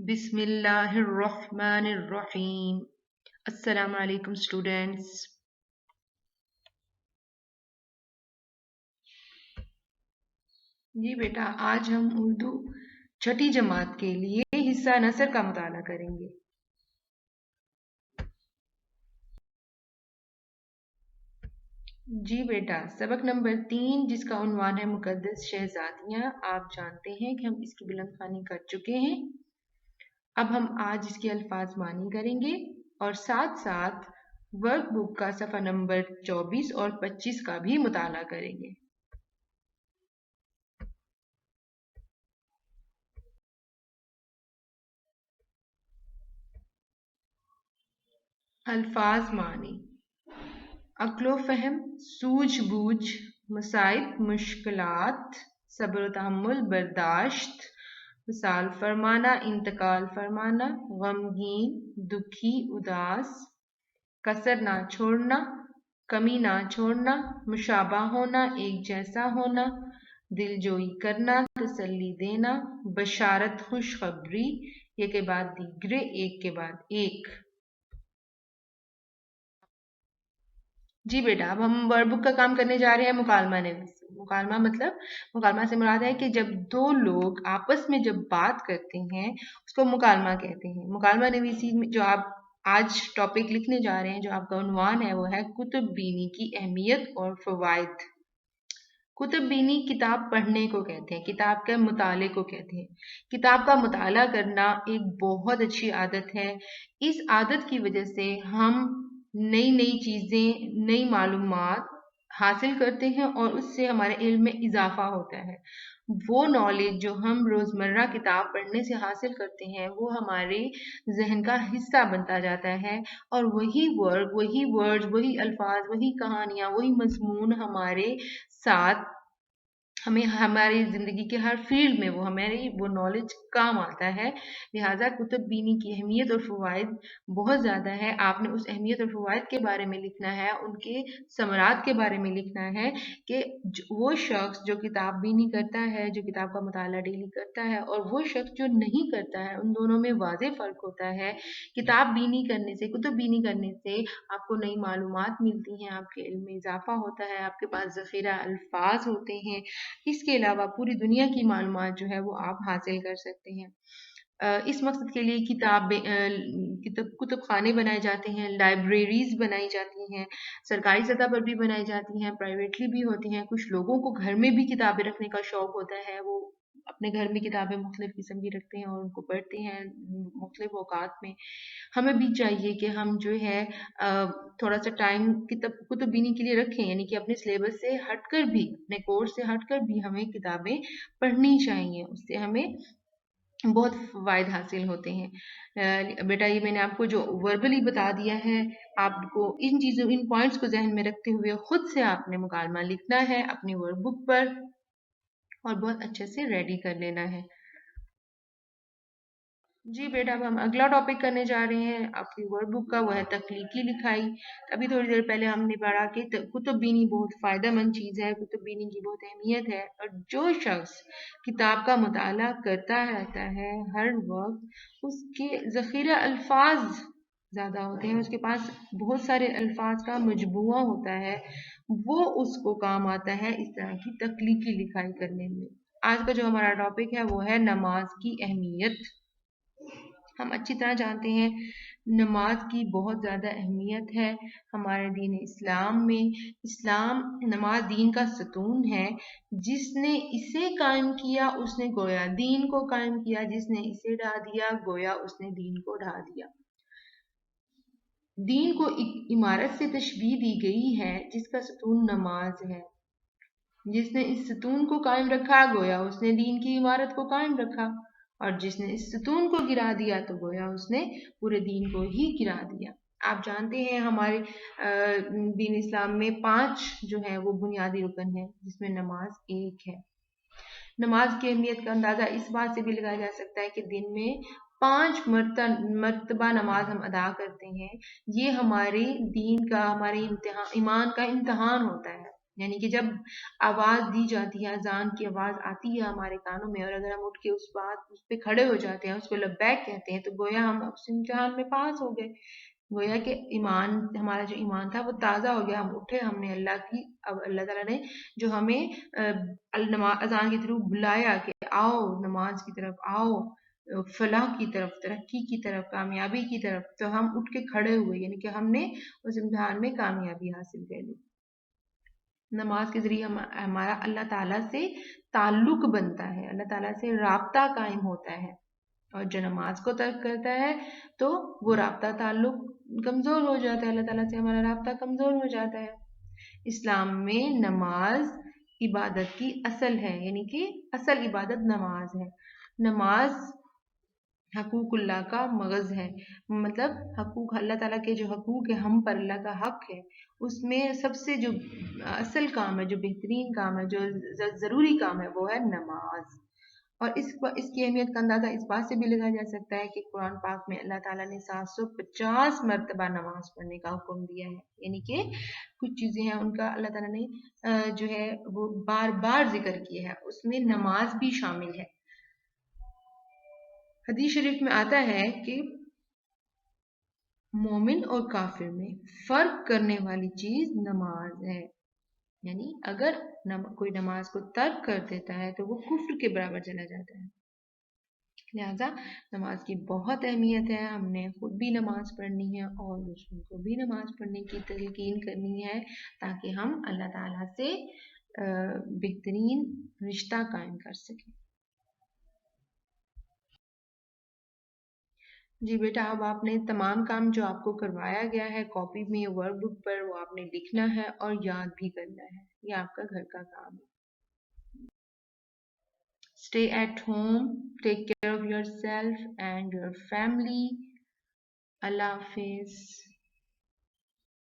بسم اللہ الرحمن الرحیم۔ السلام علیکم اسٹوڈینٹس۔ جی بیٹا، آج ہم اردو چھٹی جماعت کے لیے حصہ نثر کا مطالعہ کریں گے۔ جی بیٹا، سبق نمبر 3 جس کا عنوان ہے مقدس شہزادیاں، آپ جانتے ہیں کہ ہم اس کی بلند خوانی کر چکے ہیں۔ اب ہم آج اس کے الفاظ معنی کریں گے اور ساتھ ساتھ ورک بک کا صفحہ نمبر 24 اور 25 کا بھی مطالعہ کریں گے۔ الفاظ معنی: عقل و فہم، سوجھ بوجھ، مصائب مشکلات، صبر و تحمل برداشت، وصال فرمانا انتقال فرمانا، غمگین دکھی اداس، کسر نہ چھوڑنا کمی نہ چھوڑنا، مشابہ ہونا ایک جیسا ہونا، دل جوئی کرنا تسلی دینا، بشارت خوشخبری، ایک کے بعد دیگرے ایک کے بعد ایک۔ جی بیٹا، اب ہم ورڈ بک کا کام کرنے جا رہے ہیں مکالمہ نویسی۔ مکالمہ سے مراد ہے کہ جب دو لوگ آپس میں جب بات کرتے ہیں اس کو مکالمہ کہتے ہیں۔ مکالمہ نویسی میں جو آپ آج ٹاپک لکھنے جا رہے ہیں، جو آپ کا عنوان ہے، وہ ہے کتب بینی کی اہمیت اور فوائد۔ کتب بینی کتاب پڑھنے کو کہتے ہیں، کتاب کے مطالعے کو کہتے ہیں۔ کتاب کا مطالعہ کرنا ایک بہت اچھی عادت ہے۔ اس عادت کی وجہ سے ہم نئی چیزیں، نئی معلومات حاصل کرتے ہیں اور اس سے ہمارے علم میں اضافہ ہوتا ہے۔ وہ نالج جو ہم روزمرہ کتاب پڑھنے سے حاصل کرتے ہیں وہ ہمارے ذہن کا حصہ بنتا جاتا ہے، اور وہی ورڈ، وہی الفاظ، وہی کہانیاں، وہی مضمون ہمارے ساتھ ہمیں ہماری زندگی کے ہر فیلڈ میں وہ نالج کام آتا ہے۔ لہٰذا کتب بینی کی اہمیت اور فوائد بہت زیادہ ہے۔ آپ نے اس اہمیت اور فوائد کے بارے میں لکھنا ہے، ان کے ثمرات کے بارے میں لکھنا ہے کہ وہ شخص جو کتاب بینی کرتا ہے، جو کتاب کا مطالعہ ڈیلی کرتا ہے، اور وہ شخص جو نہیں کرتا ہے، ان دونوں میں واضح فرق ہوتا ہے۔ کتاب بینی کرنے سے، کتب بینی کرنے سے آپ کو نئی معلومات ملتی ہیں، آپ کے علم میں اضافہ ہوتا ہے، آپ کے پاس ذخیرہ الفاظ ہوتے ہیں۔ اس کے علاوہ پوری دنیا کی معلومات جو ہے وہ آپ حاصل کر سکتے ہیں۔ اس مقصد کے لیے کتب خانے بنائے جاتے ہیں، لائبریریز بنائی جاتی ہیں، سرکاری سطح پر بھی بنائی جاتی ہیں، پرائیویٹلی بھی ہوتی ہیں۔ کچھ لوگوں کو گھر میں بھی کتابیں رکھنے کا شوق ہوتا ہے، وہ اپنے گھر میں کتابیں مختلف قسم کی رکھتے ہیں اور ان کو پڑھتے ہیں مختلف اوقات میں۔ ہمیں بھی چاہیے کہ ہم جو ہے تھوڑا سا ٹائم کتب بینی کے لیے رکھیں، یعنی کہ اپنے سلیبس سے ہٹ کر بھی، اپنے کورس سے ہٹ کر بھی ہمیں کتابیں پڑھنی چاہیے، اس سے ہمیں بہت فوائد حاصل ہوتے ہیں۔ بیٹا، یہ میں نے آپ کو جو وربلی بتا دیا ہے، آپ کو ان پوائنٹس کو ذہن میں رکھتے ہوئے خود سے آپ نے مکالمہ لکھنا ہے اپنی ورک بک پر اور بہت اچھے سے ریڈی کر لینا ہے۔ جی بیٹا، اب ہم اگلا ٹاپک کرنے جا رہے ہیں آپ کی ورک بک کا، وہ ہے تخلیقی لکھائی۔ ابھی تھوڑی دیر پہلے ہم نے پڑھا کہ کتب بینی بہت فائدہ مند چیز ہے، کتب بینی کی بہت اہمیت ہے، اور جو شخص کتاب کا مطالعہ کرتا رہتا ہے ہر وقت، اس کے ذخیرہ الفاظ زیادہ ہوتے ہیں، اس کے پاس بہت سارے الفاظ کا مجموعہ ہوتا ہے، وہ اس کو کام آتا ہے اس طرح کی تخلیقی لکھائی کرنے میں۔ آج کا جو ہمارا ٹاپک ہے وہ ہے نماز کی اہمیت۔ ہم اچھی طرح جانتے ہیں نماز کی بہت زیادہ اہمیت ہے ہمارے دین اسلام میں۔ نماز دین کا ستون ہے، جس نے اسے قائم کیا اس نے گویا دین کو قائم کیا، جس نے اسے ڈھا دیا گویا اس نے دین کو ڈھا دیا۔ دین کو ایک عمارت سے تشبیہ دی گئی ہے جس کا ستون نماز ہے۔ جس نے اس ستون کو قائم رکھا گویا اس نے دین کی عمارت کو قائم رکھا، اور جس نے اس ستون کو گرا دیا تو گویا اس نے پورے دین کو ہی گرا دیا۔ آپ جانتے ہیں ہمارے دین اسلام میں 5 جو ہیں وہ بنیادی رکن ہیں، جس میں نماز ایک ہے۔ نماز کی اہمیت کا اندازہ اس بات سے بھی لگایا جا سکتا ہے کہ دن میں 5 مرتبہ نماز ہم ادا کرتے ہیں۔ یہ ہمارے دین کا، ہمارے ایمان کا امتحان ہوتا ہے۔ یعنی کہ جب آواز دی جاتی ہے، اذان کی آواز آتی ہے ہمارے کانوں میں، اور اگر ہم اٹھ کے اس پہ کھڑے ہو جاتے ہیں، اس کو لبیک کہتے ہیں، تو گویا ہم اس امتحان میں پاس ہو گئے، گویا کہ ایمان، ہمارا جو ایمان تھا وہ تازہ ہو گیا، ہم اٹھے، ہم نے اللہ تعالیٰ نے جو ہمیں اذان کے تھرو بلایا کہ آؤ نماز کی طرف آؤ، فلاح کی طرف، ترقی کی طرف، کامیابی کی طرف، تو ہم اٹھ کے کھڑے ہوئے، یعنی کہ ہم نے اس امتحان میں کامیابی حاصل کر لی۔ نماز کے ذریعے ہمارا اللہ تعالیٰ سے تعلق بنتا ہے، اللہ تعالیٰ سے رابطہ قائم ہوتا ہے، اور جو نماز کو ترک کرتا ہے تو وہ رابطہ تعلق کمزور ہو جاتا ہے، اللہ تعالیٰ سے ہمارا رابطہ کمزور ہو جاتا ہے۔ اسلام میں نماز عبادت کی اصل ہے، یعنی کہ اصل عبادت نماز ہے۔ نماز حقوق اللہ کا مغز ہے، مطلب حقوق اللہ تعالیٰ کے جو حقوق ہے ہم پر، اللہ کا حق ہے، اس میں سب سے جو اصل کام ہے، جو بہترین کام ہے، جو ضروری کام ہے، وہ ہے نماز۔ اور اس کی اہمیت کا اندازہ اس بات سے بھی لگایا جا سکتا ہے کہ قرآن پاک میں اللہ تعالیٰ نے 750 مرتبہ نماز پڑھنے کا حکم دیا ہے، یعنی کہ کچھ چیزیں ہیں ان کا اللہ تعالیٰ نے جو ہے وہ بار بار ذکر کیا ہے، اس میں نماز بھی شامل ہے۔ حدیث شریف میں آتا ہے کہ مومن اور کافر میں فرق کرنے والی چیز نماز ہے، یعنی اگر کوئی نماز کو ترک کر دیتا ہے تو وہ کفر کے برابر چلا جاتا ہے۔ لہذا نماز کی بہت اہمیت ہے، ہم نے خود بھی نماز پڑھنی ہے اور دوسروں کو بھی نماز پڑھنے کی تلقین کرنی ہے، تاکہ ہم اللہ تعالیٰ سے بہترین رشتہ قائم کر سکیں۔ جی بیٹا، اب آپ نے تمام کام جو آپ کو کروایا گیا ہے کاپی میں، ورک بک پر، وہ آپ نے لکھنا ہے اور یاد بھی کرنا ہے، یہ آپ کا گھر کا کام ہے۔ Stay at home, take care of yourself and your family. Allah Hafiz.